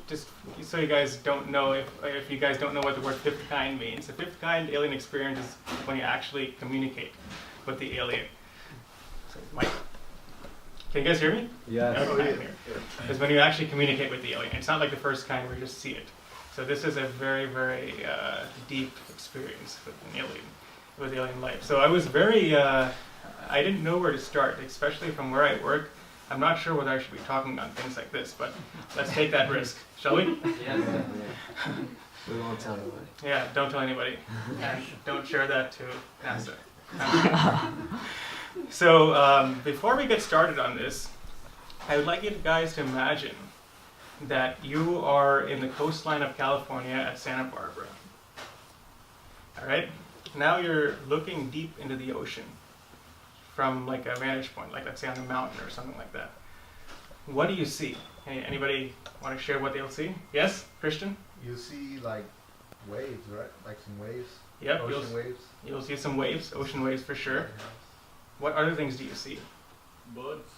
just so you guys don't know, if you guys don't know what the word fifth kind means, the fifth kind alien experience is when you actually communicate with the alien. So, Mike, can you guys hear me? Yes. Because when you actually communicate with the alien, it's not like the first kind where you just see it. So this is a very, very deep experience with an alien, with alien life. So I was very, I didn't know where to start, especially from where I work. I'm not sure whether I should be talking on things like this, but let's take that risk, shall we? Yes. We won't tell anybody. Yeah, don't tell anybody, and don't share that to NASA. So before we get started on this, I would like you guys to imagine that you are in the coastline of California at Santa Barbara. All right? Now you're looking deep into the ocean from like a vantage point, like let's say on the mountain or something like that. What do you see? Anybody want to share what they'll see? Yes, Christian? You see like waves, right? Like some waves. Yep. Ocean waves. You'll see some waves, ocean waves for sure. What other things do you see? Birds.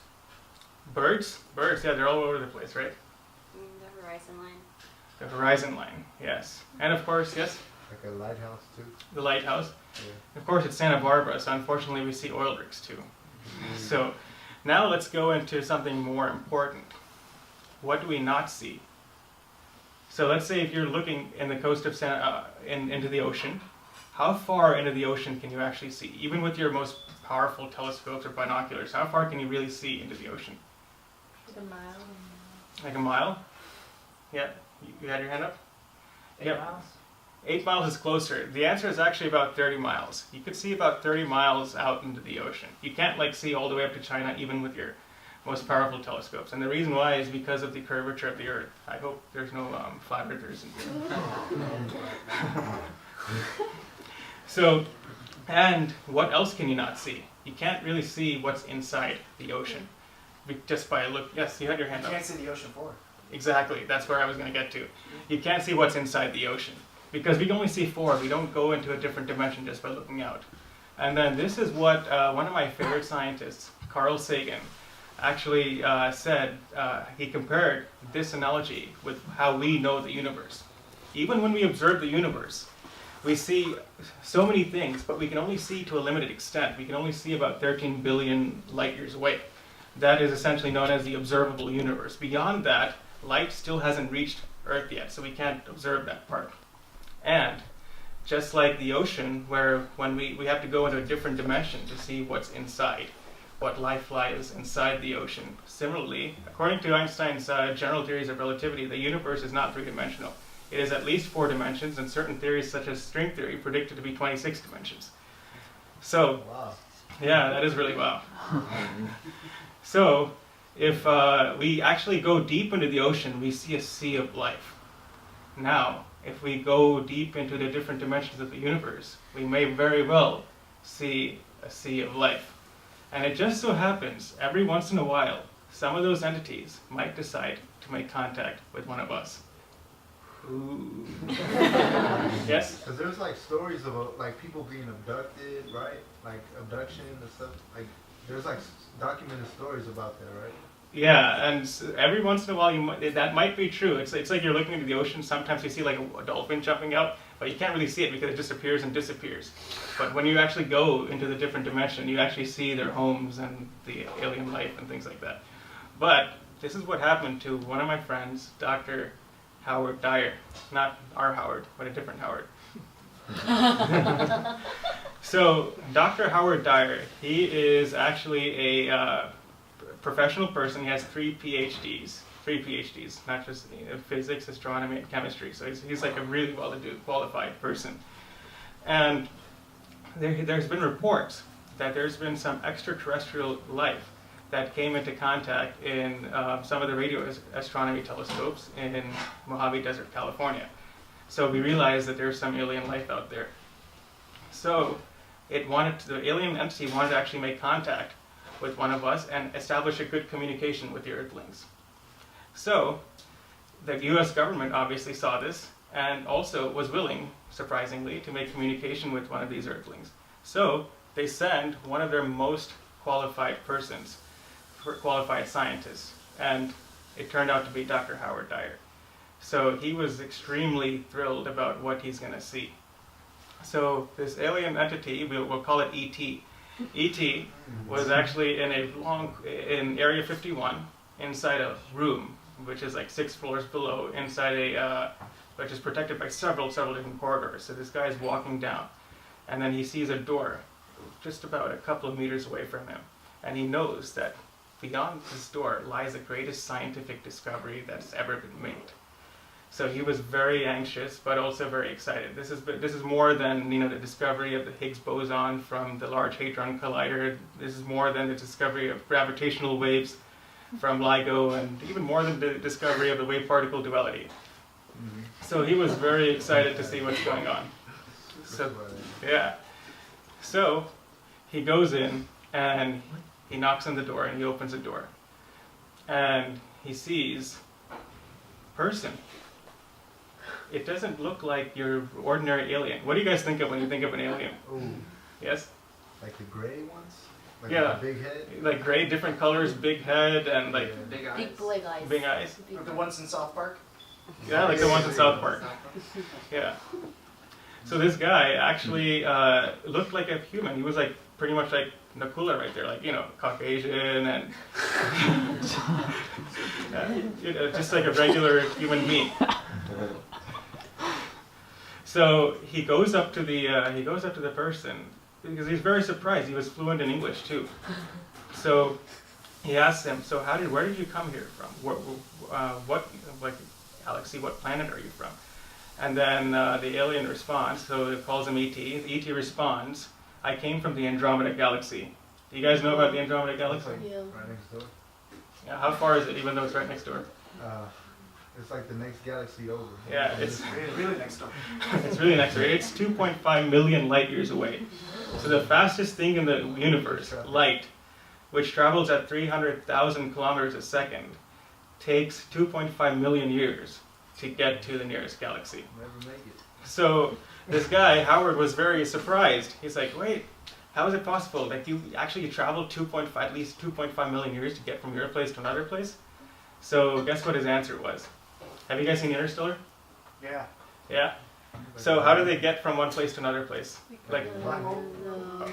Birds? Birds, yeah, they're all over the place, right? The horizon line. The horizon line, yes. And of course, yes? Like a lighthouse too. The lighthouse. Yeah. Of course, it's Santa Barbara, so unfortunately we see oil rigs too. So now let's go into something more important. What do we not see? So let's say if you're looking in the coast of into the ocean, how far into the ocean can you actually see? Even with your most powerful telescopes or binoculars, how far can you really see into the ocean? Like a mile. Like a mile? Yeah, you had your hand up? 8 miles? 8 miles is closer. The answer is actually about 30 miles. You could see about 30 miles out into the ocean. You can't like see all the way up to China even with your most powerful telescopes. And the reason why is because of the curvature of the Earth. I hope there's no flat earthers in here. So, and what else can you not see? You can't really see what's inside the ocean just by a look. Yes, you had your hand up. You can't see the ocean floor. Exactly, that's where I was going to get to. You can't see what's inside the ocean because we can only see four. We don't go into a different dimension just by looking out. And then this is what one of my favorite scientists, Carl Sagan, actually said. He compared this analogy with how we know the universe. Even when we observe the universe, we see so many things, but we can only see to a limited extent. We can only see about 13 billion light years away. That is essentially known as the observable universe. Beyond that, light still hasn't reached Earth yet, so we can't observe that part. And just like the ocean, where when we have to go into a different dimension to see what's inside, what life lies inside the ocean. Similarly, according to Einstein's general theories of relativity, the universe is not three-dimensional. It is at least 4 dimensions, and certain theories such as string theory predict it to be 26 dimensions. So, Wow. yeah, that is really wow. So, if we actually go deep into the ocean, we see a sea of life. Now, if we go deep into the different dimensions of the universe, we may very well see a sea of life. And it just so happens, every once in a while, some of those entities might decide to make contact with one of us. Ooh. Yes? Because there's like stories of like people being abducted, right? Like abduction and stuff. Like there's like documented stories about that, right? Yeah, and every once in a while that might be true. It's like you're looking into the ocean. Sometimes you see like a dolphin jumping out, but you can't really see it because it just appears and disappears. But when you actually go into the different dimension, you actually see their homes and the alien life and things like that. But this is what happened to one of my friends, Dr. Howard Dyer. Not our Howard, but a different Howard. So, Dr. Howard Dyer, he is actually a professional person. He has 3 PhDs. 3 PhDs, not just physics, astronomy, and chemistry. So he's like a really well-to-do, qualified person. And there's been reports that there's been some extraterrestrial life that came into contact in some of the radio astronomy telescopes in Mojave Desert, California. So we realized that there's some alien life out there. So the alien entity wanted to actually make contact with one of us and establish a good communication with the Earthlings. So the US government obviously saw this and also was willing, surprisingly, to make communication with one of these Earthlings. So they send one of their most qualified qualified scientists, and it turned out to be Dr. Howard Dyer. So he was extremely thrilled about what he's going to see. So this alien entity, we'll call it ET. ET was actually in Area 51, inside a room, which is like 6 floors below, inside which is protected by several different corridors. So this guy is walking down, and then he sees a door just about a couple of meters away from him. And he knows that beyond this door lies the greatest scientific discovery that's ever been made. So he was very anxious, but also very excited. This is more than the discovery of the Higgs boson from the Large Hadron Collider. This is more than the discovery of gravitational waves from LIGO, and even more than the discovery of the wave particle duality. So he was very excited to see what's going on. So yeah, so he goes in and he knocks on the door and he opens the door, and he sees a person. It doesn't look like your ordinary alien. What do you guys think of when you think of an alien? Ooh, Yes? like the gray ones? Like Yeah. the big head? Like gray, different colors, big head, and like Big eyes. Big black eyes. big eyes. Big The ones in South Park? Yeah, like the ones in South Park. Yeah. So this guy actually looked like a human. He was like pretty much like Nakula right there, like Caucasian and just like a regular human being. So he goes up to the person because he's very surprised. He was fluent in English too. So he asks him, "So where did you come here from? What galaxy? What planet are you from?" And then the alien responds. So it calls him ET. The ET responds, "I came from the Andromeda Galaxy." Do you guys know about the Andromeda Galaxy? Like Yeah. right next door. Yeah, how far is it, even though it's right next door? It's like the next galaxy over. Yeah, it's Really next door. it's really next door. It's 2.5 million light years away. So the fastest thing in the universe, light, which travels at 300,000 kilometers a second, takes 2.5 million years to get to the nearest galaxy. Never make it. So this guy, Howard, was very surprised. He's like, "Wait, how is it possible? Like you actually traveled at least 2.5 million years to get from your place to another place?" So guess what his answer was? Have you guys seen Interstellar? Yeah. Yeah? So how do they get from one place to another place? Like Black hole?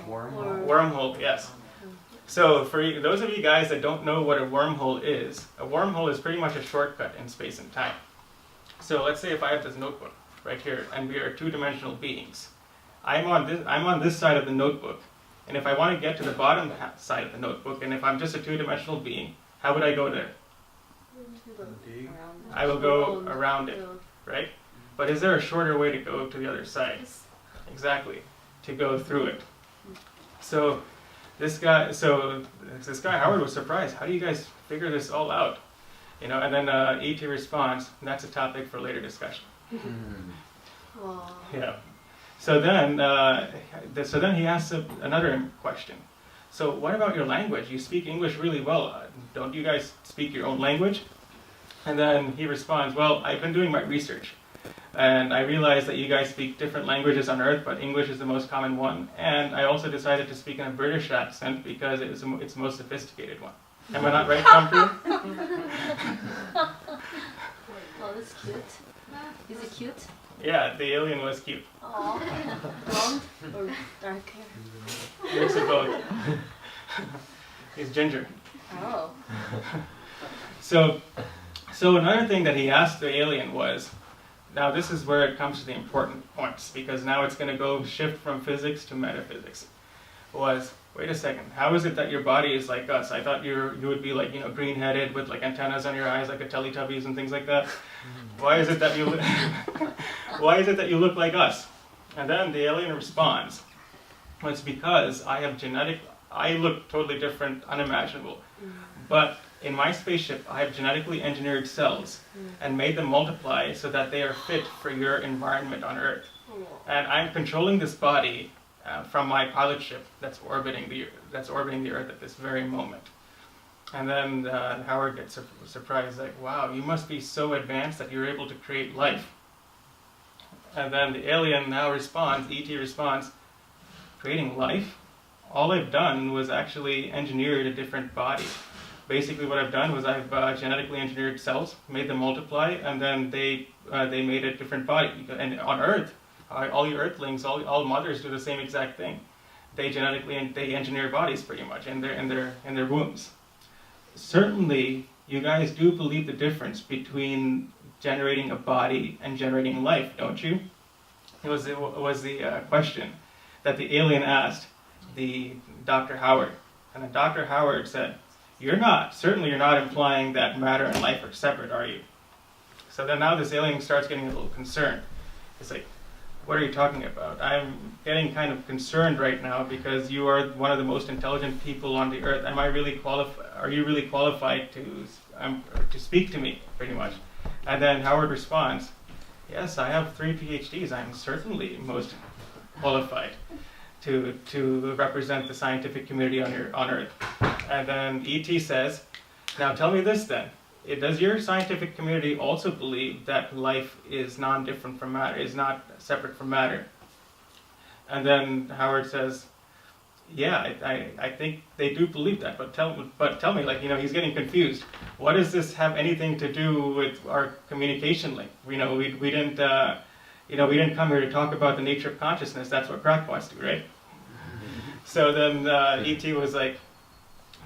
wormhole, yes. So for those of you guys that don't know what a wormhole is pretty much a shortcut in space and time. So let's say if I have this notebook right here, and we are two-dimensional beings. I'm on this side of the notebook, and if I want to get to the bottom side of the notebook, and if I'm just a two-dimensional being, how would I go there? I will go around it, right? But is there a shorter way to go to the other side? Exactly, to go through it. So this guy Howard was surprised. How do you guys figure this all out? And then E.T. responds, and that's a topic for later discussion. Wow. Yeah. So then he asks another question. So what about your language? You speak English really well. Don't you guys speak your own language? And then he responds, "Well, I've been doing my research, and I realized that you guys speak different languages on Earth, but English is the most common one. And I also decided to speak in a British accent because it's the most sophisticated one." Am I not right, Tom Cruise? Oh, that's cute. Is it cute? Yeah, the alien was cute. Oh, blonde or dark hair? Mix of both. He's ginger. Oh. So another thing that he asked the alien was, now this is where it comes to the important points, because now it's going to go shift from physics to metaphysics, was, wait a second, how is it that your body is like us? I thought you would be like, green-headed with like antennas on your eyes like a Teletubbies and things like that. Why is it that you look like us? And then the alien responds, well, it's because I look totally different, unimaginable. But in my spaceship, I have genetically engineered cells and made them multiply so that they are fit for your environment on Earth. And I'm controlling this body from my pilot ship that's orbiting the Earth at this very moment. And then Howard gets surprised, like, "Wow, you must be so advanced that you're able to create life." And then the alien now responds, E.T. responds, "Creating life? All I've done was actually engineered a different body. basically what I've done was I've genetically engineered cells, made them multiply, and then they made a different body. And on Earth, all you Earthlings, all mothers do the same exact thing. They genetically they engineer bodies pretty much in their wombs. Certainly, you guys do believe the difference between generating a body and generating life, don't you? It was the question that the alien asked the Dr. Howard. And then Dr. Howard said, certainly you're not implying that matter and life are separate, are you? So then now this alien starts getting a little concerned. It's like, what are you talking about? I'm getting kind of concerned right now because you are one of the most intelligent people on the earth. Are you really qualified to speak to me, pretty much? And then Howard responds, yes, I have 3 PhDs. I'm certainly most qualified to represent the scientific community on Earth. And then E.T. says, now tell me this then. Does your scientific community also believe that life is non-different from matter, is not separate from matter? And then Howard says, yeah, I think they do believe that, but tell me, like, he's getting confused. What does this have anything to do with our communication link? We didn't come here to talk about the nature of consciousness. That's what crackpots do, right? So then E.T. was like,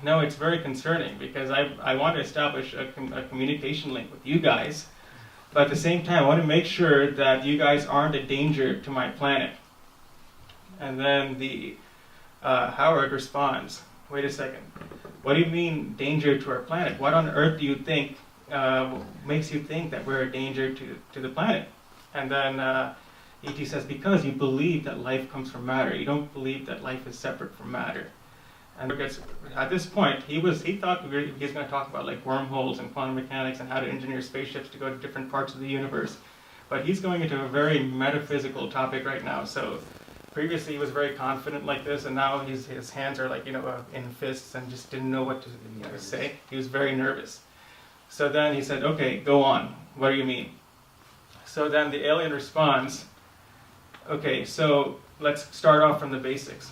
no, it's very concerning because I want to establish a communication link with you guys, but at the same time I want to make sure that you guys aren't a danger to my planet. And then the Howard responds, wait a second, what do you mean danger to our planet? What on earth do you think makes you think that we're a danger to the planet? And then E.T. says, because you believe that life comes from matter. You don't believe that life is separate from matter. And at this point, he thought he was going to talk about like wormholes and quantum mechanics and how to engineer spaceships to go to different parts of the universe. But he's going into a very metaphysical topic right now. So previously he was very confident like this, and now his hands are like, in fists and just didn't know what to say. He was very nervous. So then he said, okay, go on. What do you mean? So then the alien responds, okay, so let's start off from the basics.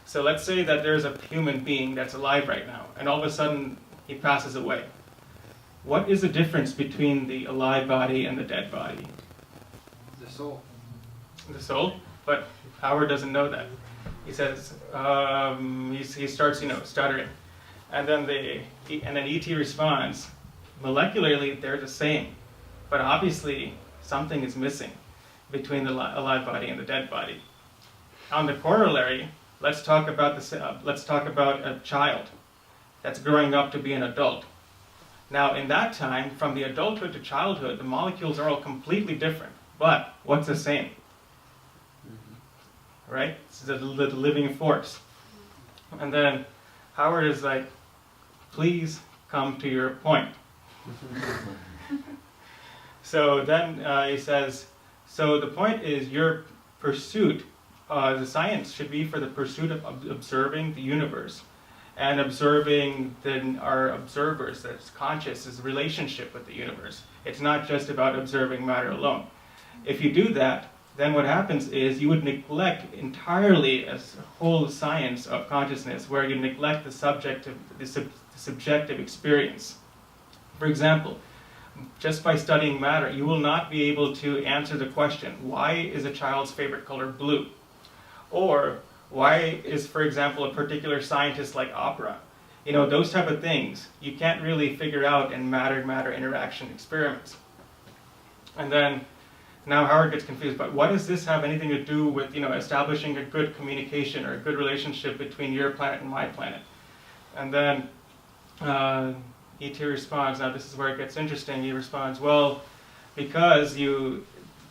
So let's say that there's a human being that's alive right now, and all of a sudden he passes away. What is the difference between the alive body and the dead body? The soul. The soul? But Howard doesn't know that. He says, he starts, stuttering. And then E.T. responds, molecularly they're the same, but obviously something is missing between the alive body and the dead body. On the corollary, let's talk about a child that's growing up to be an adult. Now, in that time, from the adulthood to childhood, the molecules are all completely different. But what's the same? Right? It's the living force. And then Howard is like, please come to your point. So then he says, so the point is your pursuit, the science should be for the pursuit of observing the universe and observing our observers, that's conscious, relationship with the universe. It's not just about observing matter alone. If you do that, then what happens is you would neglect entirely a whole science of consciousness where you neglect the subjective experience. For example, just by studying matter, you will not be able to answer the question, why is a child's favorite color blue? Or why is, for example, a particular scientist like opera? Those type of things you can't really figure out in matter-matter interaction experiments. And then now Howard gets confused, but what does this have anything to do with establishing a good communication or a good relationship between your planet and my planet? And then E.T. responds, now this is where it gets interesting, he responds, well, because you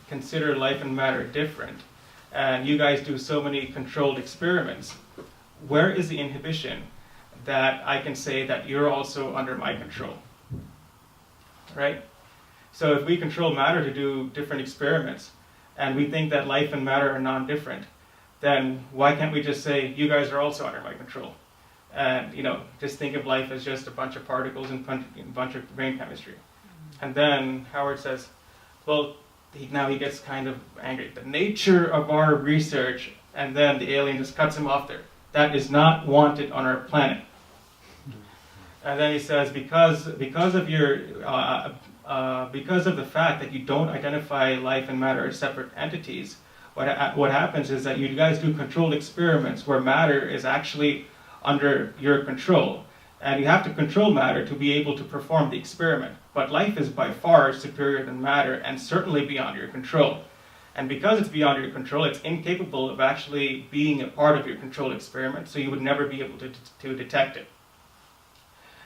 consider life and matter different, and you guys do so many controlled experiments, where is the inhibition that I can say that you're also under my control? Right? So if we control matter to do different experiments, and we think that life and matter are non-different, then why can't we just say, you guys are also under my control? And, just think of life as just a bunch of particles and a bunch of brain chemistry. And then Howard says, well, now he gets kind of angry. The nature of our research, and then the alien just cuts him off there. That is not wanted on our planet. And then he says, because of the fact that you don't identify life and matter as separate entities, what happens is that you guys do controlled experiments where matter is actually under your control. And you have to control matter to be able to perform the experiment. But life is by far superior than matter and certainly beyond your control. And because it's beyond your control, it's incapable of actually being a part of your controlled experiment, so you would never be able to detect it.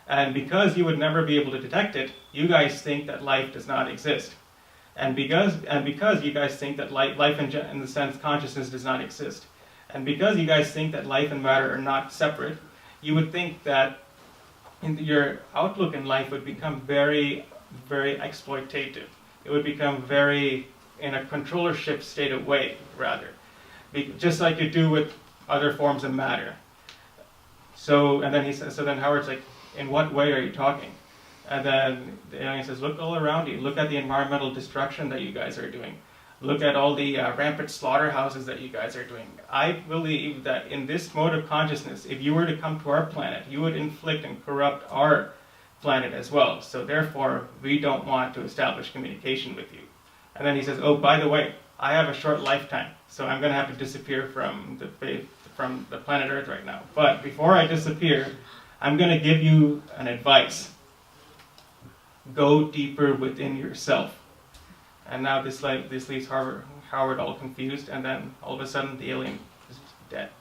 And because you would never be able to detect it, you guys think that life does not exist. And because you guys think that life in the sense consciousness does not exist, and because you guys think that life and matter are not separate, you would think that your outlook in life would become very, very exploitative. It would become very in a controllership state of way, rather. Just like you do with other forms of matter. So then Howard's like, in what way are you talking? And then the alien says, look all around you. Look at the environmental destruction that you guys are doing. Look at all the rampant slaughterhouses that you guys are doing. I believe that in this mode of consciousness, if you were to come to our planet, you would inflict and corrupt our planet as well. So therefore, we don't want to establish communication with you. And then he says, oh, by the way, I have a short lifetime, so I'm going to have to disappear from the planet Earth right now. But before I disappear, I'm going to give you an advice. Go deeper within yourself. And now this leaves Howard all confused, and then all of a sudden the alien is dead.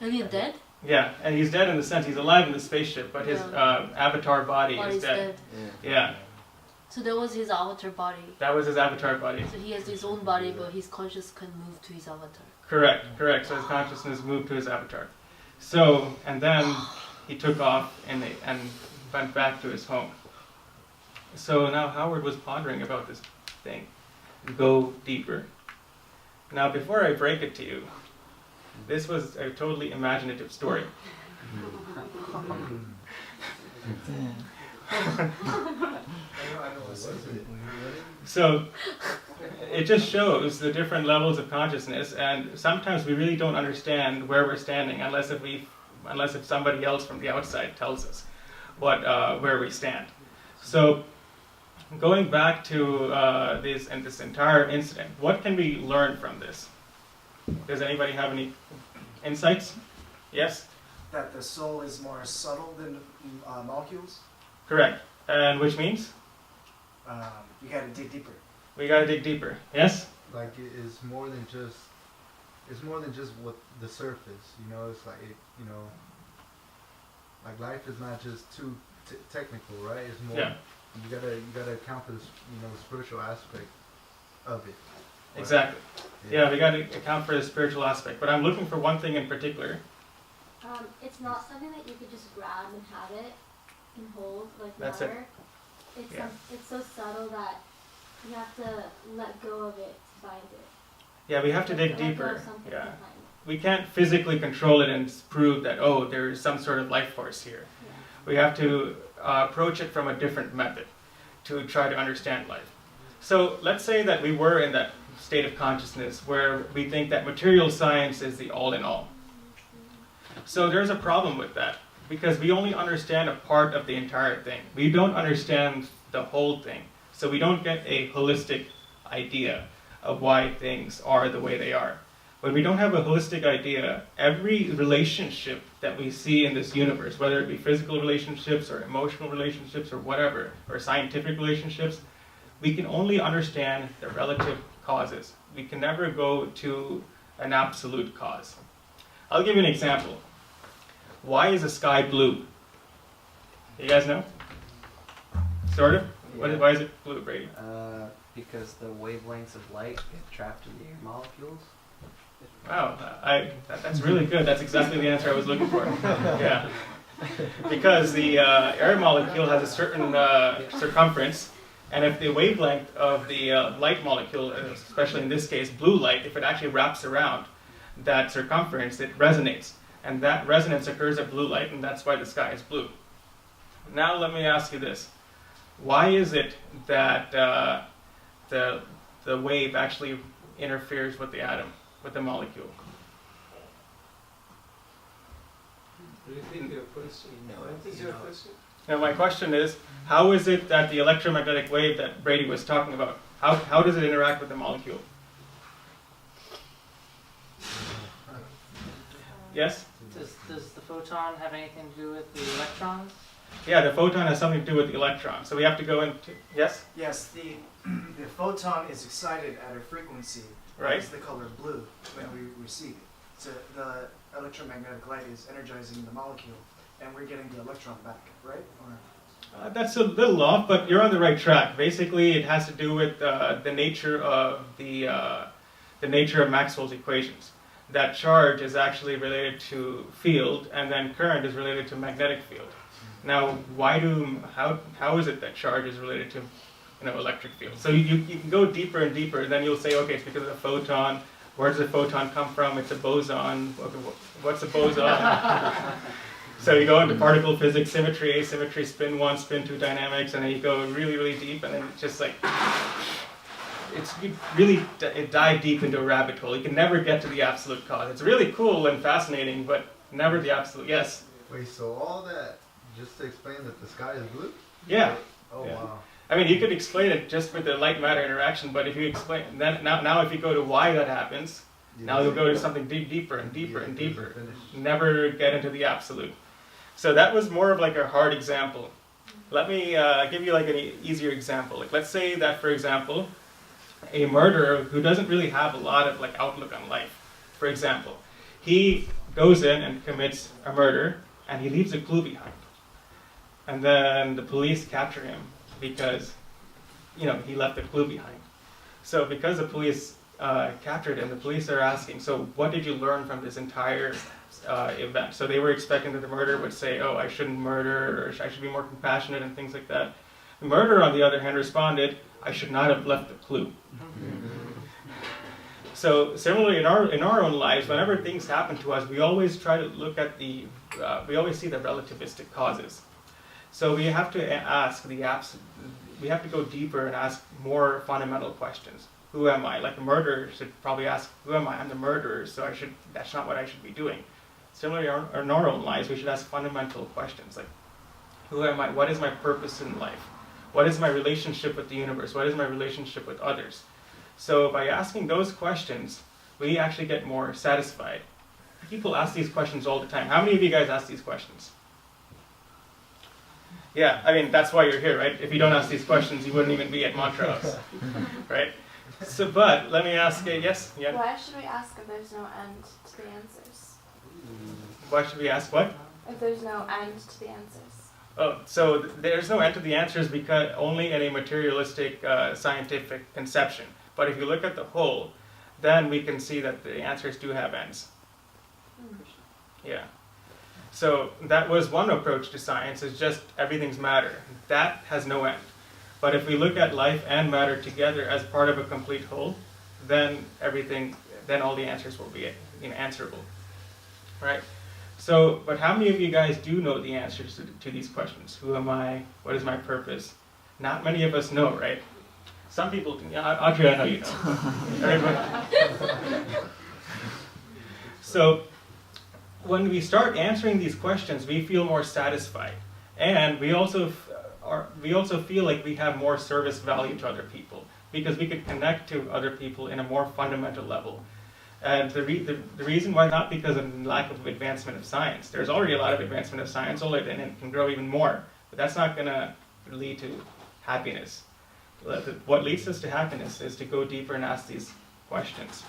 Alien dead? Yeah, and he's dead in the sense he's alive in the spaceship, but his avatar body is dead. Yeah. So that was his avatar body. That was his avatar body. So he has his own body, but his consciousness can move to his avatar. Correct. So his consciousness moved to his avatar. So, and then he took off and went back to his home. So now Howard was pondering about this thing. Go deeper. Now, before I break it to you, this was a totally imaginative story. So it just shows the different levels of consciousness, and sometimes we really don't understand where we're standing unless if somebody else from the outside tells us where we stand. So going back to this entire incident, what can we learn from this? Does anybody have any insights? Yes? That the soul is more subtle than molecules. Correct. And which means? You gotta dig deeper. We gotta dig deeper. Yes? Like it is more than just. It's more than just what the surface. You know, it's like like life is not just too technical, right? It's more. Yeah. You gotta account for this, the spiritual aspect of it. Right? Exactly. Yeah, we gotta account for the spiritual aspect. But I'm looking for one thing in particular. It's not something that you could just grab and have it and hold like That's water. it. It's so subtle that you have to let go of it to find it. Yeah, we have to dig Let go of deeper. something Yeah. to find it. We can't physically control it and prove that, oh, there is some sort of life force here. Yeah. We have to approach it from a different method to try to understand life. So let's say that we were in that state of consciousness where we think that material science is the all in all. So there's a problem with that because we only understand a part of the entire thing. We don't understand the whole thing. So we don't get a holistic idea of why things are the way they are. When we don't have a holistic idea, every relationship that we see in this universe, whether it be physical relationships or emotional relationships or whatever, or scientific relationships, we can only understand the relative causes. We can never go to an absolute cause. I'll give you an example. Why is the sky blue? You guys know? Sort of? Yeah. Why is it blue, Brady? Because the wavelengths of light get trapped in the air molecules. Wow, that's really good. That's exactly the answer I was looking for. Yeah. Because the air molecule has a certain circumference, and if the wavelength of the light molecule, especially in this case blue light, if it actually wraps around that circumference, it resonates. And that resonance occurs at blue light, and that's why the sky is blue. Now let me ask you this. Why is it that the wave actually interferes with the atom, with the molecule? Repeat your question. What is your question? Now my question is, how is it that the electromagnetic wave that Brady was talking about, how does it interact with the molecule? Yes? Does the photon have anything to do with the electrons? Yeah, the photon has something to do with the electron. So we have to go into, yes? Yes, the photon is excited at a frequency that Right. is the color blue when we receive it. So the electromagnetic light is energizing the molecule, and we're getting the electron back, right? Or That's a little off, but you're on the right track. Basically, it has to do with the nature of the nature of Maxwell's equations. That charge is actually related to field, and then current is related to magnetic field. Now, how is it that charge is related to electric field? So you can go deeper and deeper, and then you'll say, okay, it's because of the photon. Where does the photon come from? It's a boson. Okay, what's a boson? So you go into particle physics, symmetry, asymmetry, spin 1, spin 2 dynamics, and then you go really, really deep, and then it's just like, you really dive deep into a rabbit hole. You can never get to the absolute cause. It's really cool and fascinating, but never the absolute. Yes? Wait, so all that just to explain that the sky is blue? Yeah. Oh, Yeah. wow. I mean, you could explain it just with the light-matter interaction, but if you explain, then now if you go to why that happens, now you'll go to something deeper and deeper and deeper. Never get into the absolute. So that was more of like a hard example. Let me give you like an easier example. Like, let's say that, for example, a murderer who doesn't really have a lot of like outlook on life, for example, he goes in and commits a murder and he leaves a clue behind. And then the police capture him because, he left a clue behind. So because the police captured him, the police are asking, so what did you learn from this entire event? So they were expecting that the murderer would say, oh, I shouldn't murder, or I should be more compassionate and things like that. The murderer, on the other hand, responded, I should not have left a clue. So similarly, in our own lives, whenever things happen to us, we always try to look at we always see the relativistic causes. So we have to ask we have to go deeper and ask more fundamental questions. Who am I? Like a murderer should probably ask, who am I? I'm the murderer, so that's not what I should be doing. Similarly, in our own lives, we should ask fundamental questions like, who am I? What is my purpose in life? What is my relationship with the universe? What is my relationship with others? So by asking those questions, we actually get more satisfied. People ask these questions all the time. How many of you guys ask these questions? Yeah, I mean, that's why you're here, right? If you don't ask these questions, you wouldn't even be at Montrose, right? So, but let me ask, yes? Yeah? Why should we ask if there's no end to the answers? Why should we ask what? If there's no end to the answers. Oh, so there's no end to the answers because only in a materialistic scientific conception. But if you look at the whole, then we can see that the answers do have ends. Yeah. So that was one approach to science, is just everything's matter. That has no end. But if we look at life and matter together as part of a complete whole, then all the answers will be answerable. Right? So, but how many of you guys do know the answers to these questions? Who am I? What is my purpose? Not many of us know, right? Some people do. Yeah, Audrey, I know you know. Everybody. So, when we start answering these questions, we feel more satisfied, and we also feel like we have more service value to other people because we could connect to other people in a more fundamental level. And the reason why, not because of lack of advancement of science. There's already a lot of advancement of science, and it can grow even more. But that's not going to lead to happiness. What leads us to happiness is to go deeper and ask these questions.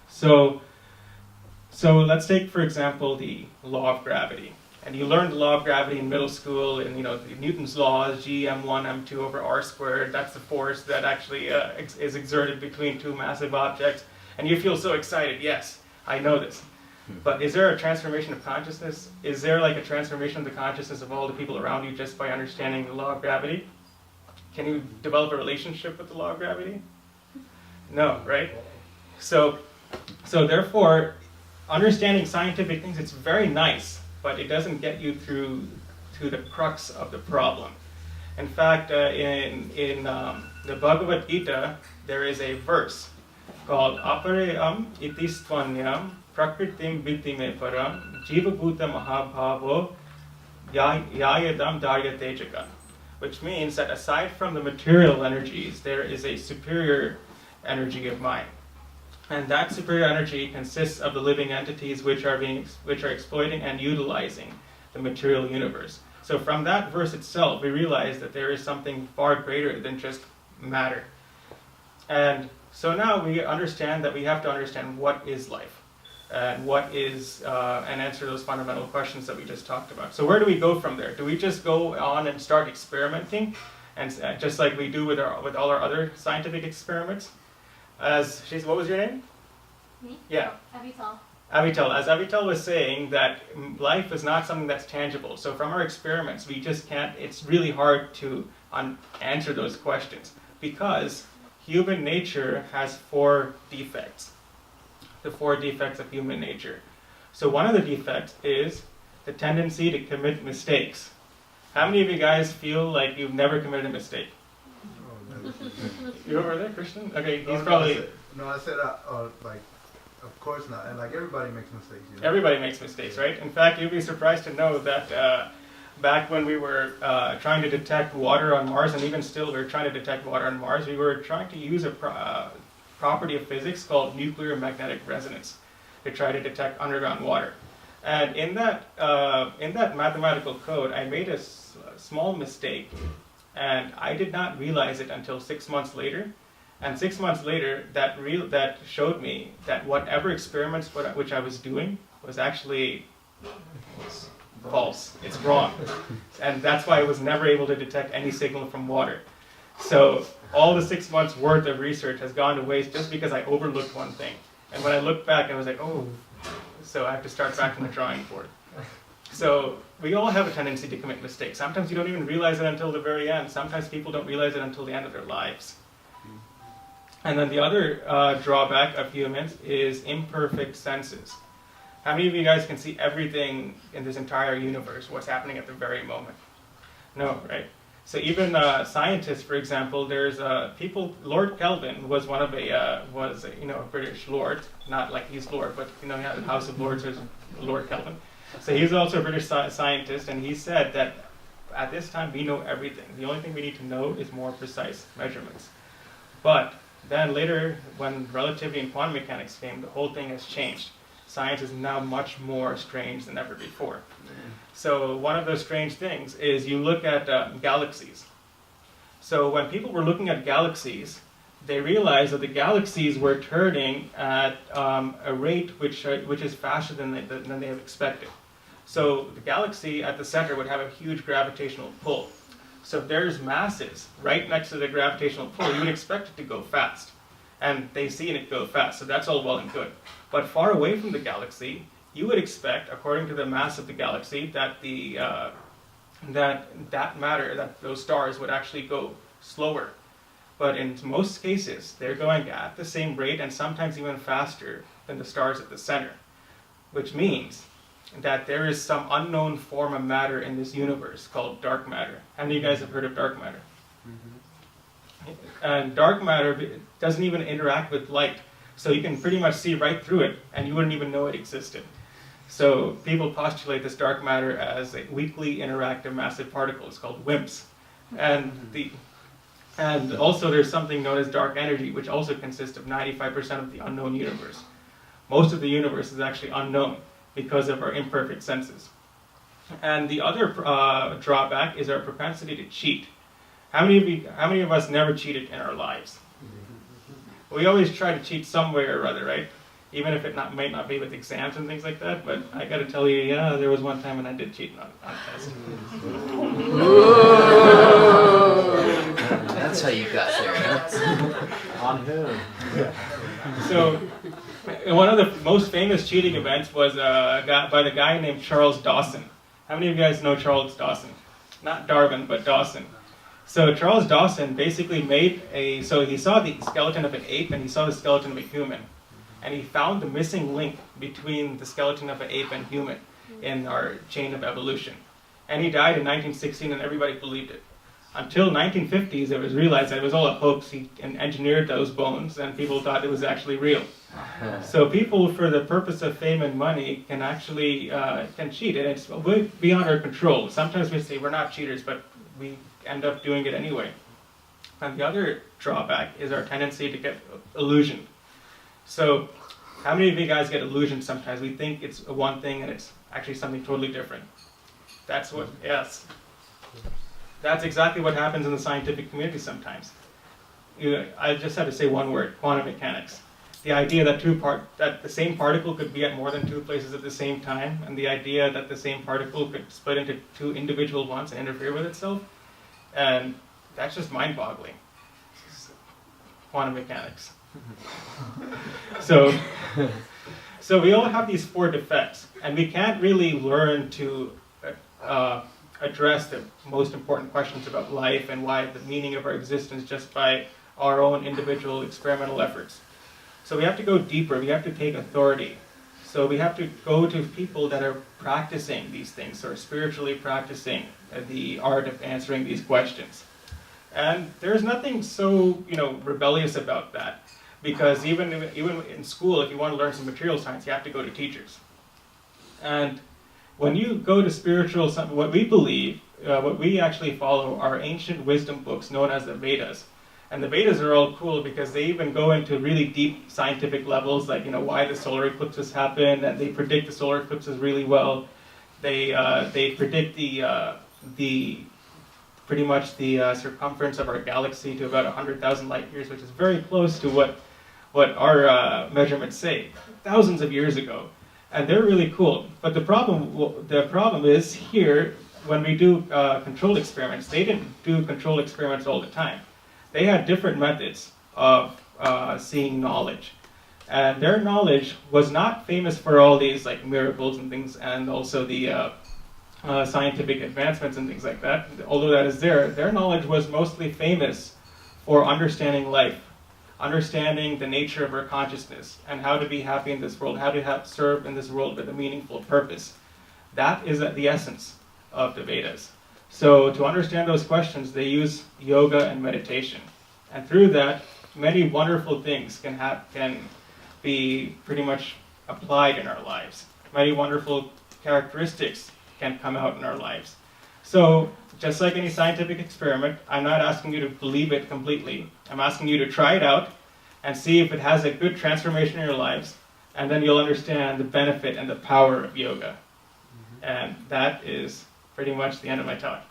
So let's take, for example, the law of gravity. And you learned the law of gravity in middle school, and Newton's laws, G m1 m2 over r squared. That's the force that actually is exerted between two massive objects. And you feel so excited. Yes, I know this. But is there a transformation of consciousness? Is there like a transformation of the consciousness of all the people around you just by understanding the law of gravity? Can you develop a relationship with the law of gravity? No, right? So therefore, understanding scientific things, it's very nice, but it doesn't get you through to the crux of the problem. In fact, in the Bhagavad Gita, there is a verse called Apareyam iti stvanyam prakritim vidhi me param jiva bhuta mahabhavo yayadam daryate jagat. Which means that aside from the material energies, there is a superior energy of mind. And that superior energy consists of the living entities which are exploiting and utilizing the material universe. So from that verse itself, we realize that there is something far greater than just matter. And so now we understand that we have to understand what is life, and what is, and answer those fundamental questions that we just talked about. So where do we go from there? Do we just go on and start experimenting, and just like we do with all our other scientific experiments? What was your name? Me? Yeah. Avital. Avital. As Avital was saying, that life is not something that's tangible. So from our experiments, we just can't, it's really hard to answer those questions, because human nature has 4 defects. The 4 defects of human nature. So one of the defects is the tendency to commit mistakes. How many of you guys feel like you've never committed a mistake? You over there, Christian? Okay, he's probably... I said, like, of course not. And like, everybody makes mistakes. You know? Everybody makes mistakes, right? In fact, you'd be surprised to know that back when we were trying to detect water on Mars, and even still we're trying to detect water on Mars, we were trying to use a property of physics called nuclear magnetic resonance to try to detect underground water. And in that mathematical code, I made a small mistake, and I did not realize it until 6 months later. And 6 months later, that showed me that whatever experiments which I was doing was actually false. It's wrong. And that's why I was never able to detect any signal from water. So all the 6 months worth of research has gone to waste just because I overlooked one thing. And when I looked back, I was like, oh, so I have to start back from the drawing board. So we all have a tendency to commit mistakes. Sometimes you don't even realize it until the very end. Sometimes people don't realize it until the end of their lives. And then the other drawback of humans is imperfect senses. How many of you guys can see everything in this entire universe, what's happening at the very moment? No, right? So even scientists, for example, there's people. Lord Kelvin was a British lord, not like he's lord, but the House of Lords is Lord Kelvin. So he's also a British scientist, and he said that at this time we know everything. The only thing we need to know is more precise measurements. But then later, when relativity and quantum mechanics came, the whole thing has changed. Science is now much more strange than ever before. So one of those strange things is you look at galaxies. So when people were looking at galaxies, they realized that the galaxies were turning at a rate which is faster than they have expected. So the galaxy at the center would have a huge gravitational pull. So if there's masses right next to the gravitational pull, you would expect it to go fast. And they see it go fast, so that's all well and good. But far away from the galaxy, you would expect, according to the mass of the galaxy, that those stars would actually go slower. But in most cases, they're going at the same rate and sometimes even faster than the stars at the center, which means that there is some unknown form of matter in this universe called dark matter. How many of you guys have heard of dark matter? Mm-hmm. And dark matter doesn't even interact with light, so you can pretty much see right through it, and you wouldn't even know it existed. So people postulate this dark matter as a weakly interactive massive particles called WIMPs. And also there's something known as dark energy, which also consists of 95% of the unknown universe. Most of the universe is actually unknown because of our imperfect senses. And the other drawback is our propensity to cheat. How many of us never cheated in our lives? We always try to cheat some way or other, right? Even if it might not be with exams and things like that, but I gotta tell you, yeah, there was one time when I did cheat on a test. That's how you got there. On whom? So, one of the most famous cheating events was by the guy named Charles Dawson. How many of you guys know Charles Dawson? Not Darwin, but Dawson. So Charles Dawson basically he saw the skeleton of an ape and he saw the skeleton of a human. And he found the missing link between the skeleton of an ape and human in our chain of evolution. And he died in 1916 and everybody believed it. Until 1950s, it was realized that it was all a hoax. He engineered those bones, and people thought it was actually real. So people, for the purpose of fame and money, can actually can cheat, and it's way beyond our control. Sometimes we say we're not cheaters, but we end up doing it anyway. And the other drawback is our tendency to get illusioned. So how many of you guys get illusioned sometimes? We think it's one thing, and it's actually something totally different. That's what, yes. That's exactly what happens in the scientific community sometimes. I just have to say one word: quantum mechanics. The idea that that the same particle could be at more than two places at the same time, and the idea that the same particle could split into two individual ones and interfere with itself, and that's just mind-boggling. Quantum mechanics. So we all have these 4 defects, and we can't really learn to address the most important questions about life and why the meaning of our existence just by our own individual experimental efforts. So we have to go deeper. We have to take authority. So we have to go to people that are practicing these things, or spiritually practicing the art of answering these questions. And there's nothing so rebellious about that, because even in school, if you want to learn some material science, you have to go to teachers. And when you go to spiritual, what we believe, what we actually follow are ancient wisdom books known as the Vedas. And the Vedas are all cool because they even go into really deep scientific levels, like why the solar eclipses happen, and they predict the solar eclipses really well. They predict pretty much the circumference of our galaxy to about 100,000 light years, which is very close to what our measurements say, thousands of years ago. And they're really cool. But the problem is here, when we do controlled experiments, they didn't do controlled experiments all the time. They had different methods of seeing knowledge. And their knowledge was not famous for all these miracles and things, and also the scientific advancements and things like that. Although that is there, their knowledge was mostly famous for understanding life, understanding the nature of our consciousness, and how to be happy in this world, how to serve in this world with a meaningful purpose. That is the essence of the Vedas. So to understand those questions, they use yoga and meditation. And through that, many wonderful things can be pretty much applied in our lives. Many wonderful characteristics can come out in our lives. So just like any scientific experiment, I'm not asking you to believe it completely. I'm asking you to try it out and see if it has a good transformation in your lives, and then you'll understand the benefit and the power of yoga. And that is pretty much the end of my talk.